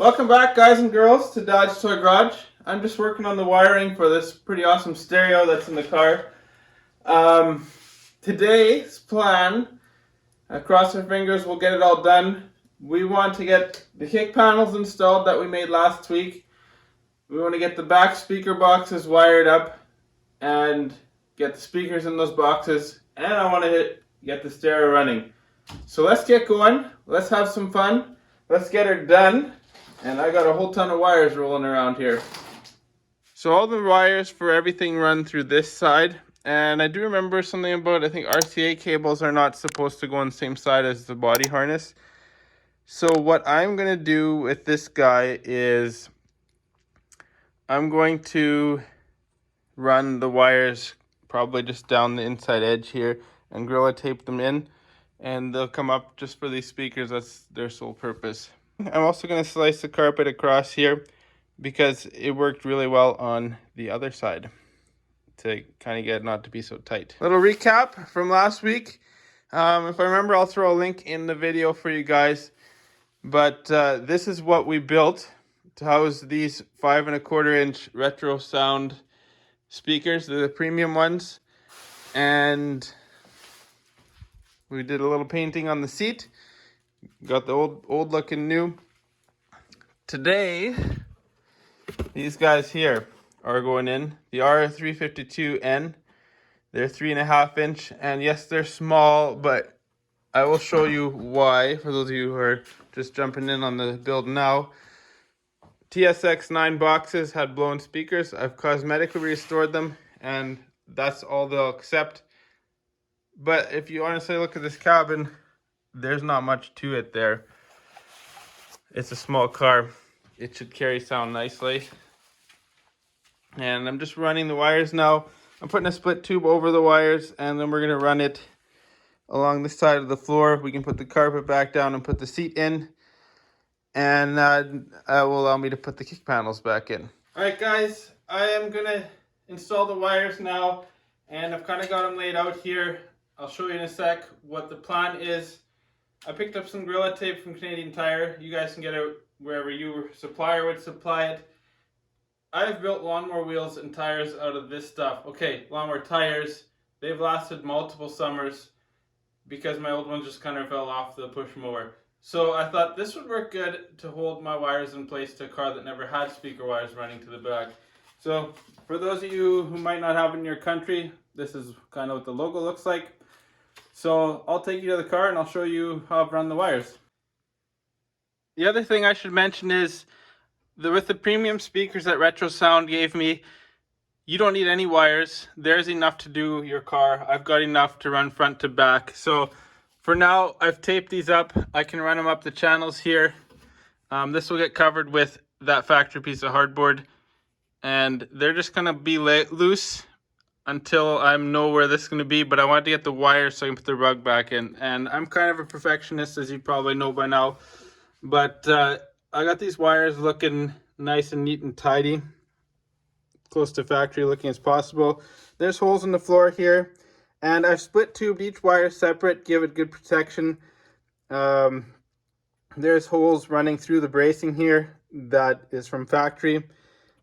Welcome back, guys and girls, to Dodge Toy Garage. I'm just working on the wiring for this pretty awesome stereo that's in the car. Today's plan, cross our fingers, we'll get it all done. We want to get the kick panels installed that we made last week. We want to get the back speaker boxes wired up and get the speakers in those boxes. And I want to get the stereo running. So let's get going. Let's have some fun. Let's get her done. And I got a whole ton of wires rolling around here. So all the wires for everything run through this side. And I do remember something about, I think RCA cables are not supposed to go on the same side as the body harness. So what I'm going to do with this guy is I'm going to run the wires probably just down the inside edge here and Gorilla tape them in. And they'll come up just for these speakers. That's their sole purpose. I'm also going to slice the carpet across here because it worked really well on the other side to kind of get it not to be so tight. Little recap from last week. If I remember, I'll throw a link in the video for you guys. But this is what we built to house these 5 1/4 inch retro sound speakers. They're the premium ones. And we did a little painting on the seat. Got the old looking new. Today, these guys here are going in. The R352N. They're 3.5 inch. And yes, they're small, but I will show you why for those of you who are just jumping in on the build now. TSX 9 boxes had blown speakers. I've cosmetically restored them, and that's all they'll accept. But if you honestly look at this cabin, there's not much to it there. It's a small car. It should carry sound nicely. And I'm just running the wires now. I'm putting a split tube over the wires, and then we're going to run it along the side of the floor. We can put the carpet back down and put the seat in. And that will allow me to put the kick panels back in. Alright guys, I am going to install the wires now. And I've kind of got them laid out here. I'll show you in a sec what the plan is. I picked up some Gorilla tape from Canadian Tire. You guys can get it wherever your supplier would supply it. I've built lawnmower wheels and tires out of this stuff. Okay, lawnmower tires, they've lasted multiple summers because my old ones just kind of fell off the push mower. So I thought this would work good to hold my wires in place to a car that never had speaker wires running to the back. So for those of you who might not have it in your country, this is kind of what the logo looks like. So I'll take you to the car and I'll show you how I've run the wires. The other thing I should mention is with the premium speakers that Retro Sound gave me, you don't need any wires. There's enough to do your car. I've got enough to run front to back. So for now, I've taped these up. I can run them up the channels here. This will get covered with that factory piece of hardboard. And they're just going to be loose until I know where this is going to be, but I wanted to get the wire so I can put the rug back in. And I'm kind of a perfectionist, as you probably know by now. But I got these wires looking nice and neat and tidy. Close to factory looking as possible. There's holes in the floor here. And I've split tubed each wire separate, give it good protection. There's holes running through the bracing here that is from factory.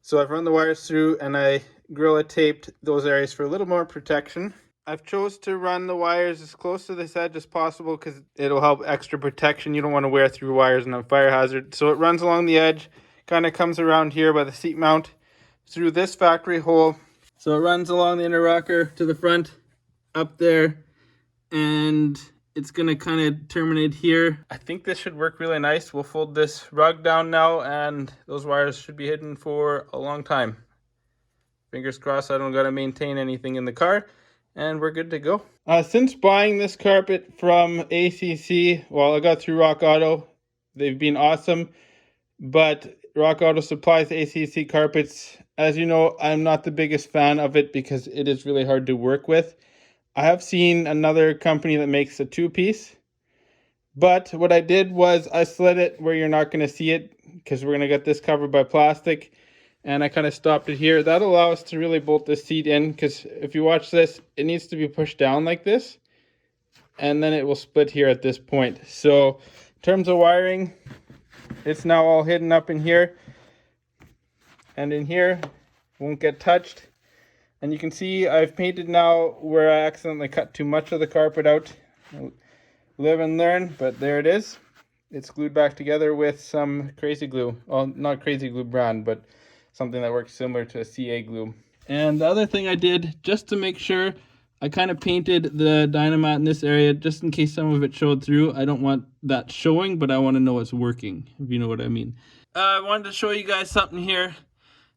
So I've run the wires through and I Gorilla taped those areas for a little more protection. I've chose to run the wires as close to this edge as possible because it'll help extra protection. You don't want to wear through wires and a fire hazard. So it runs along the edge, kind of comes around here by the seat mount through this factory hole. So it runs along the inner rocker to the front, up there, and it's going to kind of terminate here. I think this should work really nice. We'll fold this rug down now, and those wires should be hidden for a long time. Fingers crossed I don't got to maintain anything in the car, and we're good to go. Since buying this carpet from ACC, well, I got through Rock Auto. They've been awesome, but Rock Auto supplies ACC carpets. As you know, I'm not the biggest fan of it because it is really hard to work with. I have seen another company that makes a 2-piece, but what I did was I slid it where you're not going to see it because we're going to get this covered by plastic. And I kind of stopped it here. That'll allow us to really bolt the seat in, because if you watch this, it needs to be pushed down like this. And then it will split here at this point. So in terms of wiring, it's now all hidden up in here. And in here, won't get touched. And you can see I've painted now where I accidentally cut too much of the carpet out. Live and learn, but there it is. It's glued back together with some crazy glue. Well, not crazy glue brand, but something that works similar to a CA glue. And the other thing I did, just to make sure, I kind of painted the Dynamat in this area just in case some of it showed through. I don't want that showing, but I want to know it's working, if you know what I mean. I wanted to show you guys something here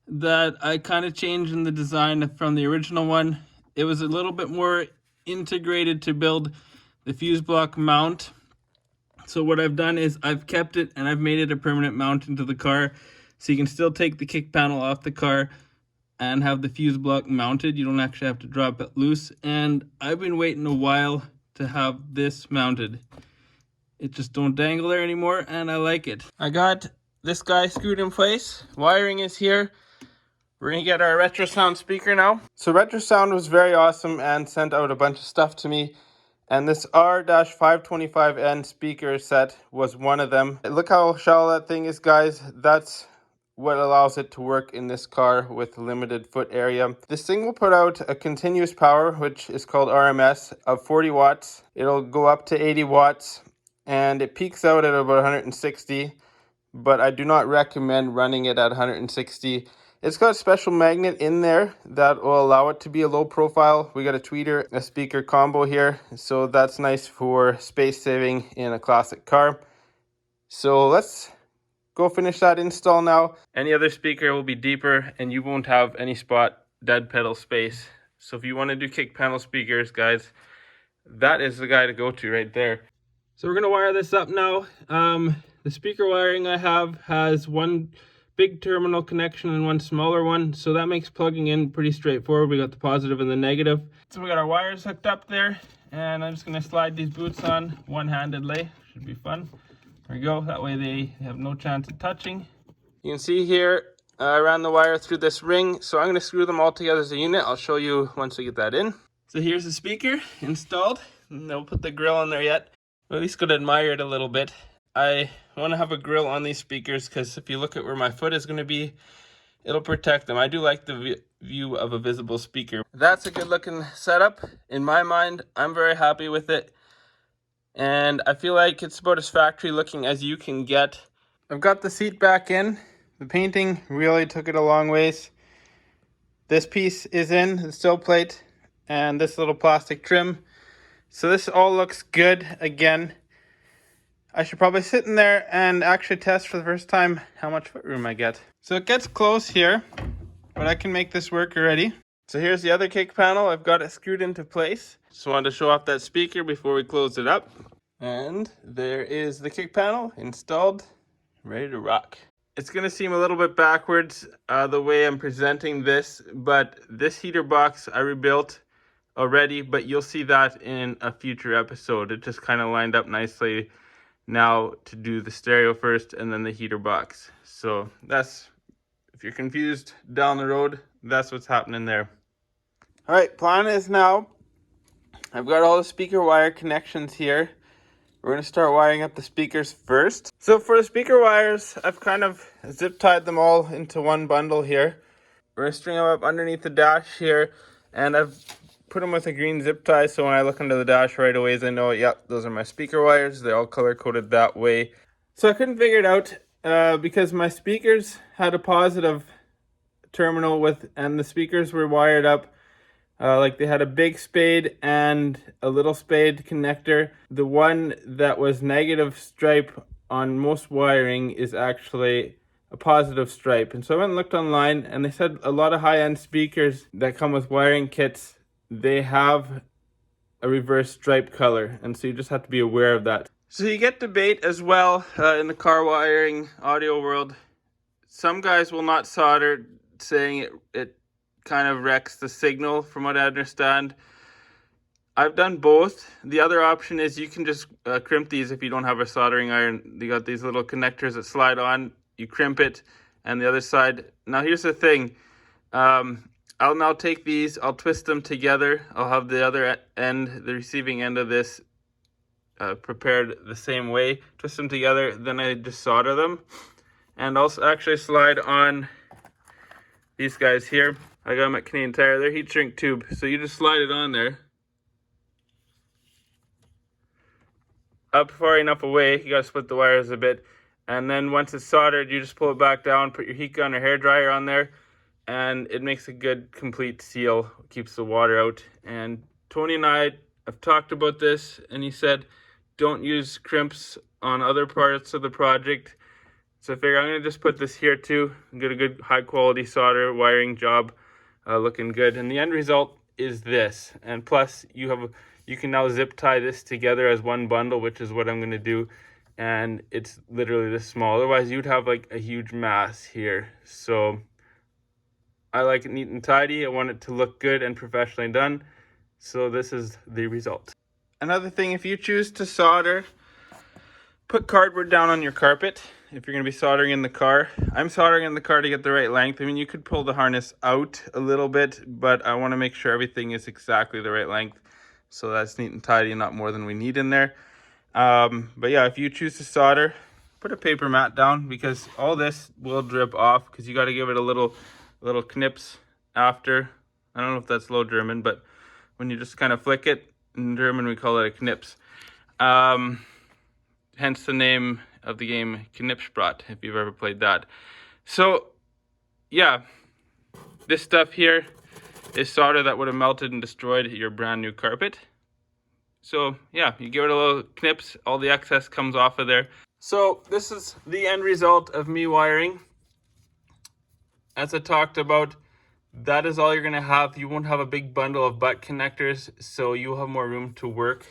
that I kind of changed in the design from the original one. It was a little bit more integrated to build the fuse block mount. So what I've done is I've kept it and I've made it a permanent mount into the car, so you can still take the kick panel off the car and have the fuse block mounted. You don't actually have to drop it loose. And I've been waiting a while to have this mounted. It just don't dangle there anymore, and I like it. I got this guy screwed in place. Wiring is here. We're gonna get our retro sound speaker now. So retro sound was very awesome and sent out a bunch of stuff to me. And this R-525N speaker set was one of them. Look how shallow that thing is, guys. That's what allows it to work in this car with limited foot area. This thing will put out a continuous power, which is called RMS, of 40 watts. It'll go up to 80 watts, and it peaks out at about 160, but I do not recommend running it at 160. It's got a special magnet in there that will allow it to be a low profile. We got a tweeter, a speaker combo here, so that's nice for space saving in a classic car. So let's go finish that install now. Any other speaker will be deeper and you won't have any spot dead pedal space. So if you want to do kick panel speakers, guys, that is the guy to go to right there. So we're going to wire this up now. The speaker wiring I have has one big terminal connection and one smaller one, so that makes plugging in pretty straightforward. We got the positive and the negative. So we got our wires hooked up there, and I'm just going to slide these boots on one-handedly. Should be fun. There we go. That way they have no chance of touching. You can see here I ran the wire through this ring, so I'm going to screw them all together as a unit. I'll show you once we get that in. So here's the speaker installed. They'll put the grill on there yet. At least go to admire it a little bit. I want to have a grill on these speakers because if you look at where my foot is going to be, it'll protect them. I do like the view of a visible speaker. That's a good looking setup. In my mind, I'm very happy with it. And I feel like it's about as factory looking as you can get. I've got the seat back in. The painting really took it a long ways. This piece is in, the steel plate, and this little plastic trim. So this all looks good again. I should probably sit in there and actually test for the first time how much footroom I get. So it gets close here, but I can make this work already. So here's the other kick panel. I've got it screwed into place. Just wanted to show off that speaker before we close it up. And there is the kick panel installed, ready to rock. It's going to seem a little bit backwards the way I'm presenting this, but this heater box I rebuilt already, but you'll see that in a future episode. It just kind of lined up nicely now to do the stereo first and then the heater box. So that's, if you're confused down the road, that's what's happening there. All right, plan is now, I've got all the speaker wire connections here. We're going to start wiring up the speakers first. So for the speaker wires, I've kind of zip tied them all into one bundle here. We're going to string them up underneath the dash here, and I've put them with a green zip tie, so when I look under the dash right away, I know, yep, those are my speaker wires. They're all color coded that way. So I couldn't figure it out because my speakers had a positive terminal with, and the speakers were wired up like they had a big spade and a little spade connector. The one that was negative stripe on most wiring is actually a positive stripe. And so I went and looked online, and they said a lot of high-end speakers that come with wiring kits, they have a reverse stripe color, and so you just have to be aware of that. So you get debate as well in the car wiring audio world. Some guys will not solder, saying it kind of wrecks the signal, from what I understand. I've done both. The other option is you can just crimp these if you don't have a soldering iron. You got these little connectors that slide on, you crimp it, and the other side. Now here's the thing. I'll now take these, I'll twist them together. I'll have the other end, the receiving end of this, prepared the same way. Twist them together, then I just solder them. And also actually slide on these guys here. I got them at Canadian Tire. They're heat shrink tube. So you just slide it on there. Up far enough away, you gotta split the wires a bit. And then once it's soldered, you just pull it back down, put your heat gun or hair dryer on there, and it makes a good complete seal, keeps the water out. And Tony and I have talked about this, and he said don't use crimps on other parts of the project. So I figure I'm gonna just put this here too and get a good high quality solder wiring job looking good. And the end result is this. And plus you can now zip tie this together as one bundle, which is what I'm gonna do. And it's literally this small. Otherwise you'd have like a huge mass here. So I like it neat and tidy. I want it to look good and professionally done. So this is the result. Another thing, if you choose to solder, put cardboard down on your carpet if you're going to be soldering in the car. I'm soldering in the car to get the right length. I mean, you could pull the harness out a little bit, but I want to make sure everything is exactly the right length. So that's neat and tidy, not more than we need in there. But yeah, if you choose to solder, put a paper mat down because all this will drip off because you got to give it a little knips after. I don't know if that's low German, but when you just kind of flick it, in German we call it a knips. Hence the name of the game Knipsbrot, if you've ever played that. So yeah, this stuff here is solder that would have melted and destroyed your brand new carpet. So yeah, you give it a little knips, all the excess comes off of there. So this is the end result of me wiring. As I talked about, that is all you're gonna have. You won't have a big bundle of butt connectors, so you'll have more room to work.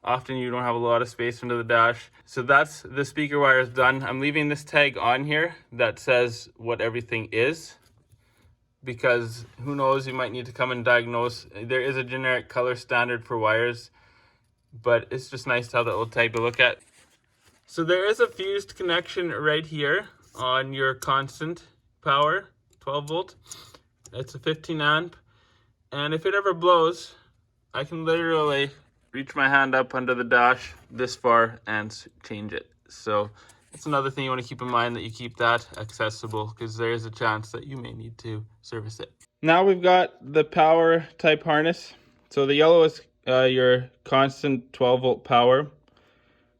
Often you don't have a lot of space under the dash. So that's the speaker wires done. I'm leaving this tag on here that says what everything is, because who knows, you might need to come and diagnose. There is a generic color standard for wires, but it's just nice to have that little tag to look at. So there is a fused connection right here on your constant power, 12 volt. It's a 15 amp. And if it ever blows, I can literally reach my hand up under the dash this far and change it. So it's another thing you want to keep in mind, that you keep that accessible because there is a chance that you may need to service it. Now we've got the power type harness. So the yellow is your constant 12 volt power.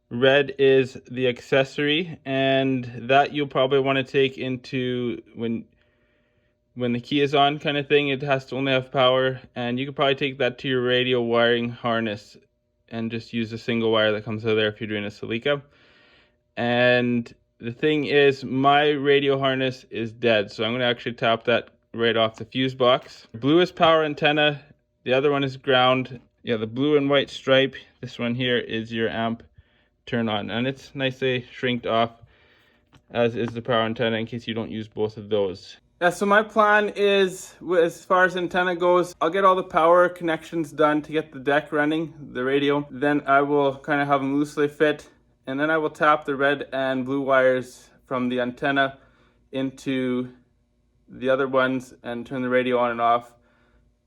Red is the accessory, and that you'll probably want to take into when the key is on kind of thing. It has to only have power, and you could probably take that to your radio wiring harness and just use a single wire that comes out of there if you're doing a Celica. And the thing is, my radio harness is dead, so I'm going to actually tap that right off the fuse box. Blue is power antenna, the other one is ground. Yeah, the blue and white stripe, this one here is your amp turn on, and it's nicely shrinked off, as is the power antenna, in case you don't use both of those. Yeah, so my plan is, as far as antenna goes, I'll get all the power connections done to get the deck running, the radio. Then I will kind of have them loosely fit, and then I will tap the red and blue wires from the antenna into the other ones and turn the radio on and off.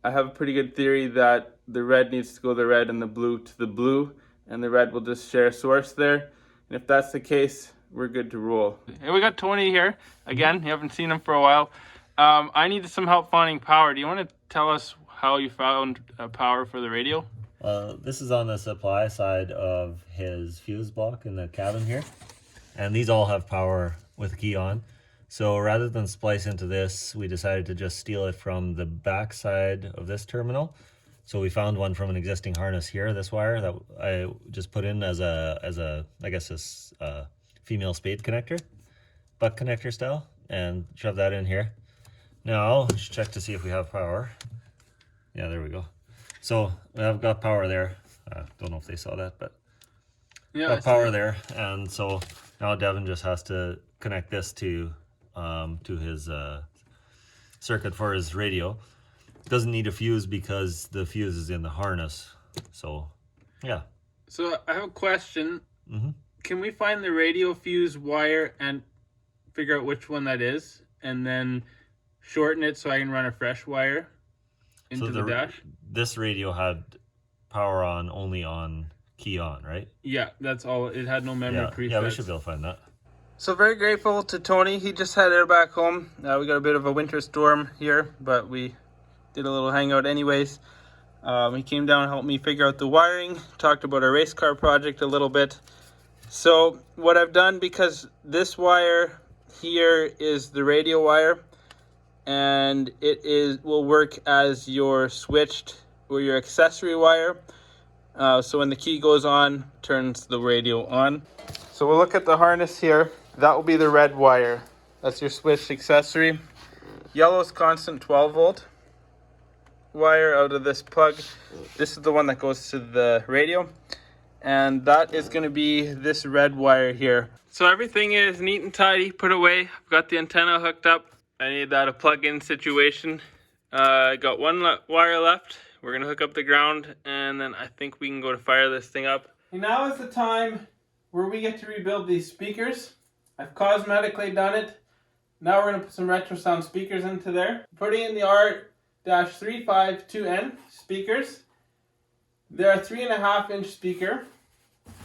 I have a pretty good theory that the red needs to go to the red and the blue to the blue, and the red will just share a source there. And if that's the case, we're good to roll. Hey, we got Tony here again. You haven't seen him for a while. I needed some help finding power. Do you want to tell us how you found power for the radio? This is on the supply side of his fuse block in the cabin here, and these all have power with a key on. So rather than splice into this, we decided to just steal it from the back side of this terminal. So we found one from an existing harness here, this wire that I just put in as a I guess this female spade connector, butt connector style, and shove that in here. Now let's check to see if we have power. Yeah, there we go. So I've got power there. Don't know if they saw that, but yeah, got power there. And so now Devin just has to connect this to his circuit for his radio. Doesn't need a fuse because the fuse is in the harness. So yeah. So I have a question. Can we find the radio fuse wire and figure out which one that is, and then shorten it so I can run a fresh wire into the dash? This radio had power on only on key on, right? Yeah, that's all. It had no memory presets. Yeah, we should be able to find that. So very grateful to Tony. He just headed back home. We got a bit of a winter storm here, but we did a little hangout anyways. He came down and helped me figure out the wiring, talked about our race car project a little bit. So what I've done, because this wire here is the radio wire, and it will work as your switched or your accessory wire. So when the key goes on, turns the radio on. So we'll look at the harness here. That will be the red wire. That's your switched accessory. Yellow is constant 12 volt wire out of this plug. This is the one that goes to the radio. And that is going to be this red wire here. So everything is neat and tidy, put away. I've got the antenna hooked up. I need that a plug-in situation. I got one wire left. We're going to hook up the ground, and then I think we can go to fire this thing up. And now is the time where we get to rebuild these speakers. I've cosmetically done it. Now we're going to put some retro sound speakers into there. Putting in the R-352N speakers. They're a 3.5-inch speaker.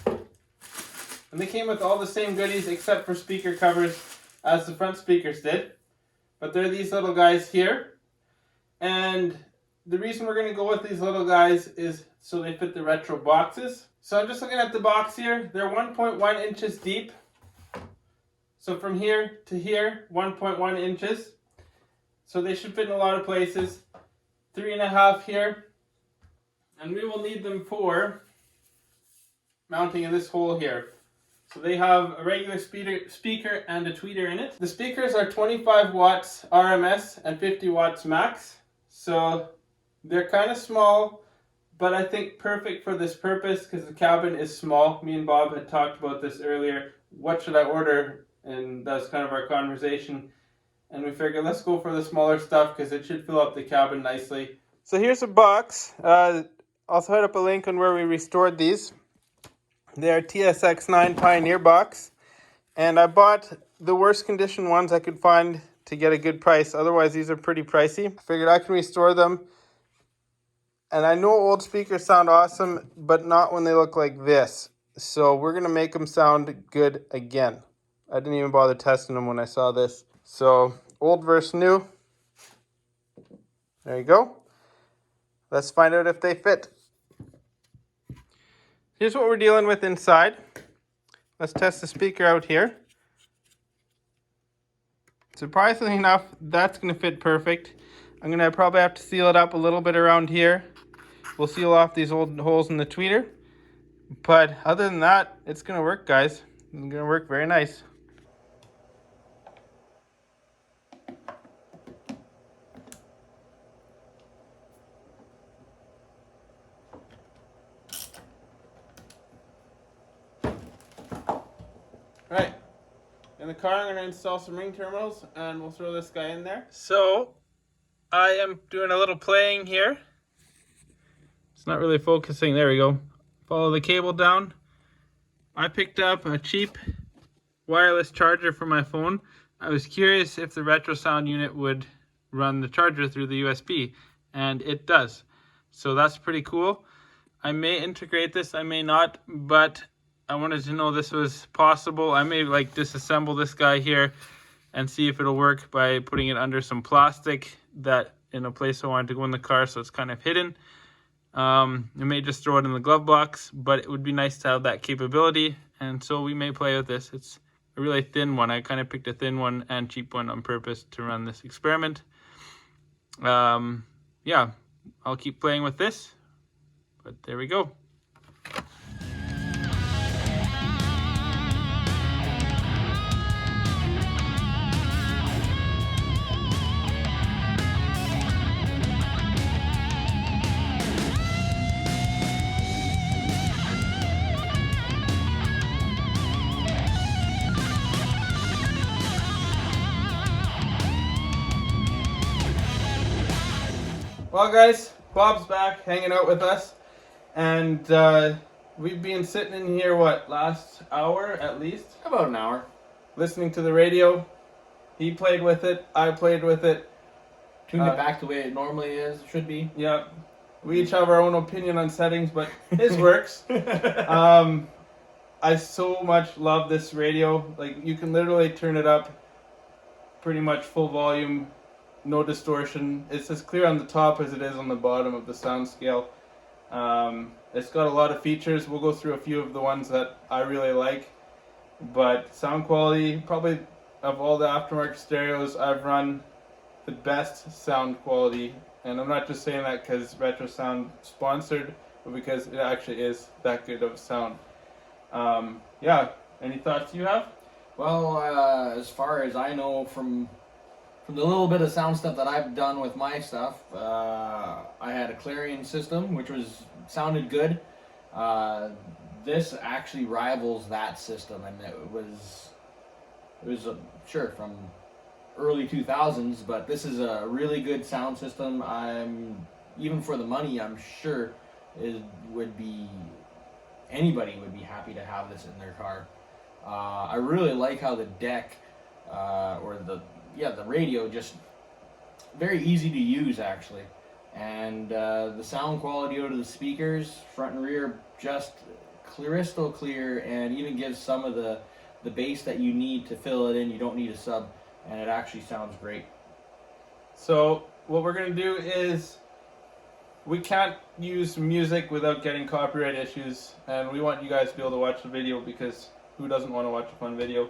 And they came with all the same goodies except for speaker covers as the front speakers did. But they're these little guys here. And the reason we're going to go with these little guys is so they fit the retro boxes. So I'm just looking at the box here. They're 1.1 inches deep. So from here to here, 1.1 inches. So they should fit in a lot of places. 3.5 here. And we will need them for mounting in this hole here. So they have a regular speaker and a tweeter in it. The speakers are 25 watts RMS and 50 watts max. So they're kind of small, but I think perfect for this purpose because the cabin is small. Me and Bob had talked about this earlier. What should I order? And that's kind of our conversation. And we figured let's go for the smaller stuff because it should fill up the cabin nicely. So here's a box. I'll throw up a link on where we restored these. They are TSX9 Pioneer box. And I bought the worst condition ones I could find to get a good price. Otherwise, these are pretty pricey. I figured I can restore them. And I know old speakers sound awesome, but not when they look like this. So we're going to make them sound good again. I didn't even bother testing them when I saw this. So old versus new. There you go. Let's find out if they fit. Here's what we're dealing with inside. Let's test the speaker out here. Surprisingly enough, that's going to fit perfect. I'm going to probably have to seal it up a little bit around here. We'll seal off these old holes in the tweeter. But other than that, it's going to work, guys. It's going to work very nice. Alright, in the car I'm going to install some ring terminals and we'll throw this guy in there. So, I am doing a little playing here. It's not really focusing, there we go. Follow the cable down. I picked up a cheap wireless charger for my phone. I was curious if the retro sound unit would run the charger through the USB, and it does. So that's pretty cool. I may integrate this, I may not, but I wanted to know this was possible. I may like disassemble this guy here and see if it'll work by putting it under some plastic that in a place I wanted to go in the car so it's kind of hidden. I may just throw it in the glove box, but it would be nice to have that capability, and so we may play with this. It's a really thin one. I kind of picked a thin one and cheap one on purpose to run this experiment. Yeah, I'll keep playing with this, but there we go. Well, guys, Bob's back hanging out with us, and we've been sitting in here, what, last hour at least? About an hour. Listening to the radio. He played with it, I played with it. Tuned it back the way it normally is, should be. Yeah. We each have our own opinion on settings, but his works. I so much love this radio. Like, you can literally turn it up pretty much full volume, no distortion. It's as clear on the top as it is on the bottom of the sound scale. It's got a lot of features. We'll go through a few of the ones that I really like. But sound quality, probably of all the aftermarket stereos I've run, the best sound quality. And I'm not just saying that because Retro Sound sponsored, but because it actually is that good of sound. Yeah, any thoughts you have? Well, as far as I know from the little bit of sound stuff that I've done with my stuff, I had a Clarion system, which sounded good. This actually rivals that system, and it was sure from early 2000s, but this is a really good sound system. Even for the money, I'm sure anybody would be happy to have this in their car. I really like how the deck or the radio, just very easy to use actually, and the sound quality out of the speakers front and rear just crystal clear, and even gives some of the bass that you need to fill it in. You don't need a sub, and it actually sounds great. So what we're going to do is, we can't use music without getting copyright issues, and we want you guys to be able to watch the video, because who doesn't want to watch a fun video?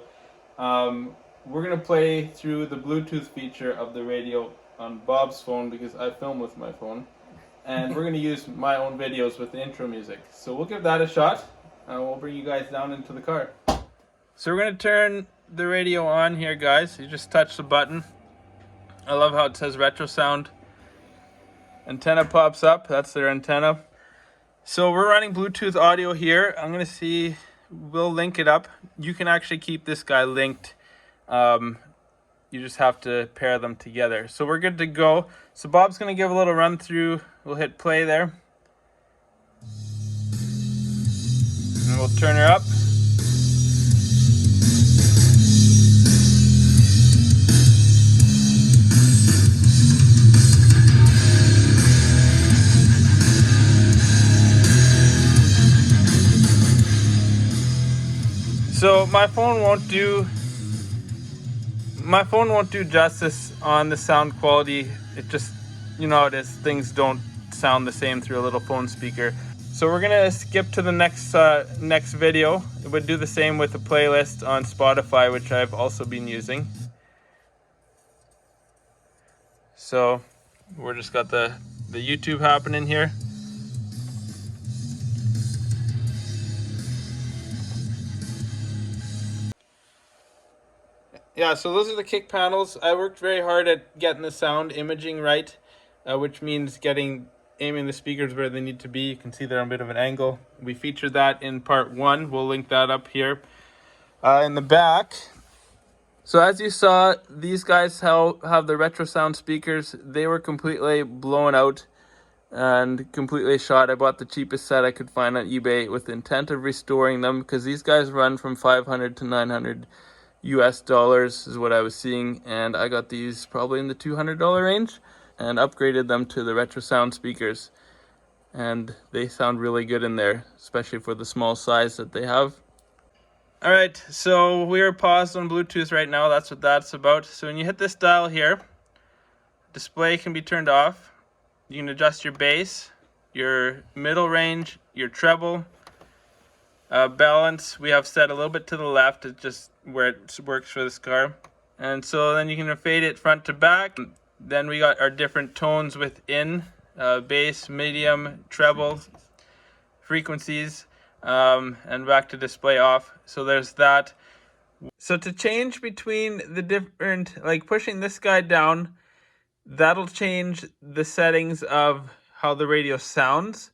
We're going to play through the Bluetooth feature of the radio on Bob's phone, because I film with my phone, and we're going to use my own videos with the intro music. So we'll give that a shot, and we'll bring you guys down into the car. So we're going to turn the radio on here, guys. You just touch the button. I love how it says Retro Sound. Antenna pops up. That's their antenna. So we're running Bluetooth audio here. I'm going to see, we'll link it up. You can actually keep this guy linked. You just have to pair them together. So we're good to go. So Bob's going to give a little run through. We'll hit play there. And we'll turn her up. So my phone won't do justice on the sound quality. It just, you know how it is, things don't sound the same through a little phone speaker. So we're gonna skip to the next video. It would do the same with a playlist on Spotify, which I've also been using. So we're just got the YouTube happening here. Yeah, so those are the kick panels. I worked very hard at getting the sound imaging right, which means aiming the speakers where they need to be. You can see they're on a bit of an angle. We featured that in part 1. We'll link that up here in the back. So as you saw, these guys have the Retro Sound speakers. They were completely blown out and completely shot. I bought the cheapest set I could find on eBay with the intent of restoring them, because these guys run from $500 to $900 US is what I was seeing, and I got these probably in the $200 range and upgraded them to the Retro Sound speakers, and they sound really good in there, especially for the small size that they have. Alright, so we are paused on Bluetooth right now. That's what that's about. So when you hit this dial here, display can be turned off. You can adjust your bass, your middle range, your treble. Balance we have set a little bit to the left. It's just where it works for this car. And so then you can fade it front to back. Then we got our different tones within, bass, medium, treble, frequencies, and back to display off. So there's that. So to change between the different, like pushing this guy down, that'll change the settings of how the radio sounds,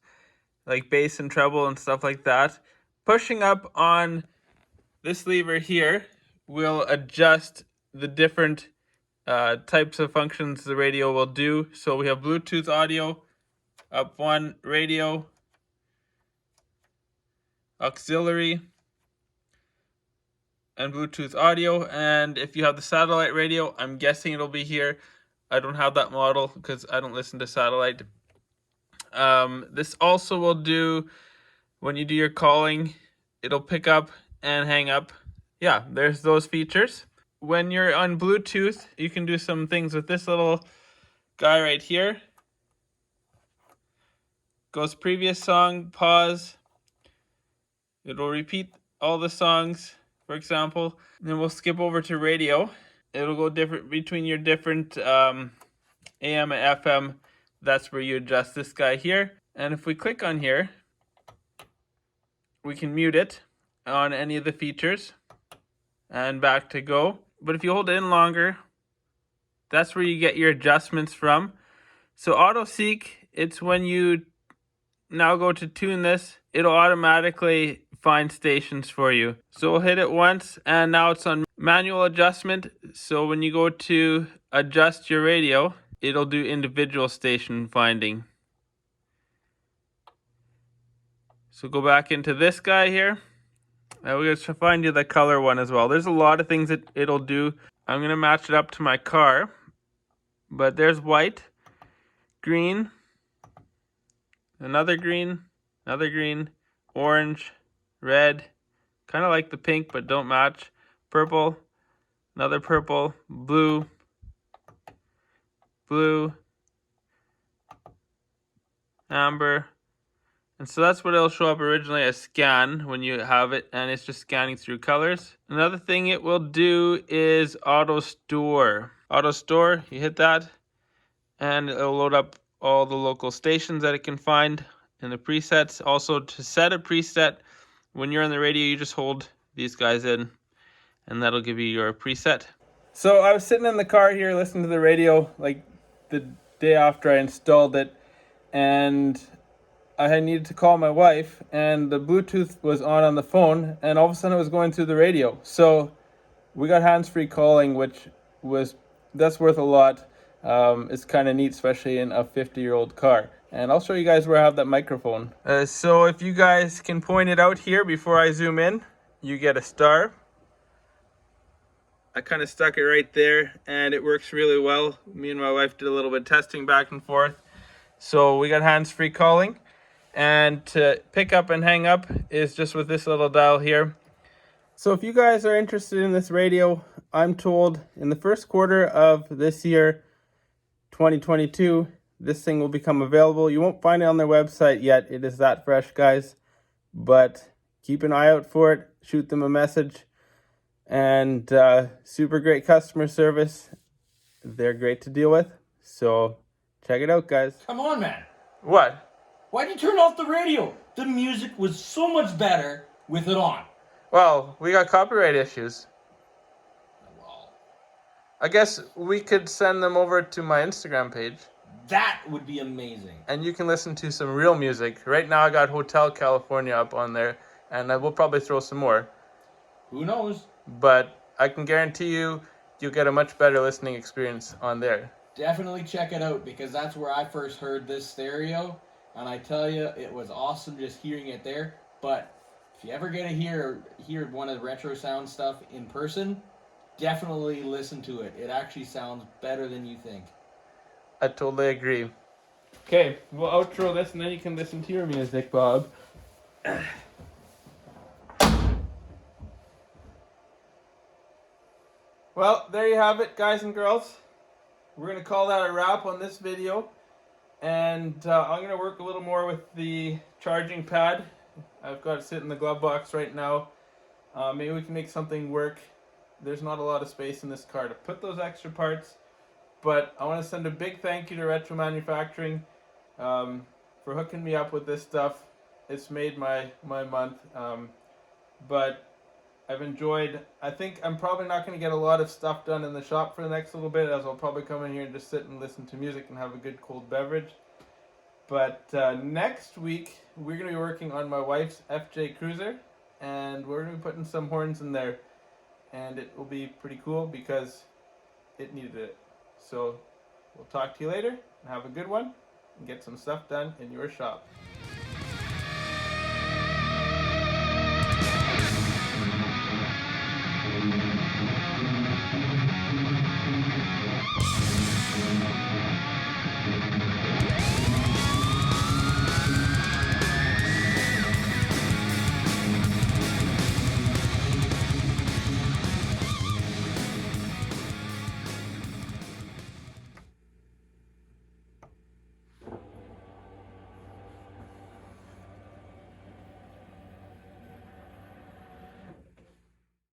like bass and treble and stuff like that. Pushing up on this lever here will adjust the different types of functions the radio will do. So we have Bluetooth audio, up 1, radio, auxiliary, and Bluetooth audio. And if you have the satellite radio, I'm guessing it'll be here. I don't have that model because I don't listen to satellite. This also will do when you do your calling, it'll pick up and hang up. Yeah, there's those features. When you're on Bluetooth, you can do some things with this little guy right here. Goes previous song, pause. It'll repeat all the songs, for example. Then we'll skip over to radio. It'll go different between your different AM and FM. That's where you adjust this guy here. And if we click on here, we can mute it on any of the features and back to go. But if you hold it in longer, that's where you get your adjustments from. So auto seek, it's when you now go to tune this, it'll automatically find stations for you. So we'll hit it once and now it's on manual adjustment. So when you go to adjust your radio, it'll do individual station finding. So go back into this guy here. We're going to find you the color one as well. There's a lot of things that it'll do. I'm going to match it up to my car. But there's white, green, another green, orange, red, kind of like the pink but don't match, purple, another purple, blue, amber. And so that's what it'll show up originally as scan when you have it, and it's just scanning through colors. Another thing it will do is auto store. Auto store, you hit that, and it'll load up all the local stations that it can find in the presets. Also, to set a preset, when you're on the radio, you just hold these guys in, and that'll give you your preset. So I was sitting in the car here listening to the radio like the day after I installed it, and I had needed to call my wife, and the Bluetooth was on the phone, and all of a sudden it was going through the radio. So we got hands-free calling, that's worth a lot. It's kind of neat, especially in a 50-year-old car. And I'll show you guys where I have that microphone. So if you guys can point it out here before I zoom in, you get a star. I kind of stuck it right there, and it works really well. Me and my wife did a little bit of testing back and forth. So we got hands-free calling. And to pick up and hang up is just with this little dial here. So if you guys are interested in this radio, I'm told in the first quarter of this year, 2022, this thing will become available. You won't find it on their website yet. It is that fresh, guys. But keep an eye out for it. Shoot them a message. And super great customer service. They're great to deal with. So check it out, guys. Come on, man. What? Why'd you turn off the radio? The music was so much better with it on. Well, we got copyright issues. Well, I guess we could send them over to my Instagram page. that would be amazing. And you can listen to some real music. Right now I got Hotel California up on there, and I will probably throw some more. Who knows? But I can guarantee you'll get a much better listening experience on there. Definitely check it out, because that's where I first heard this stereo. And I tell you, it was awesome just hearing it there. But if you ever get to hear one of the retro sound stuff in person, definitely listen to it. It actually sounds better than you think. I totally agree. Okay, we'll outro this and then you can listen to your music, Bob. Well, there you have it, guys and girls. We're going to call that a wrap on this video. And I'm going to work a little more with the charging pad. I've got it sitting in the glove box right now. Maybe we can make something work. There's not a lot of space in this car to put those extra parts. But I want to send a big thank you to Retro Manufacturing for hooking me up with this stuff. It's made my month. But I've enjoyed. I think I'm probably not going to get a lot of stuff done in the shop for the next little bit, as I'll probably come in here and just sit and listen to music and have a good cold beverage. But next week, we're going to be working on my wife's FJ Cruiser, and we're going to be putting some horns in there. And it will be pretty cool because it needed it. So we'll talk to you later, and have a good one, and get some stuff done in your shop.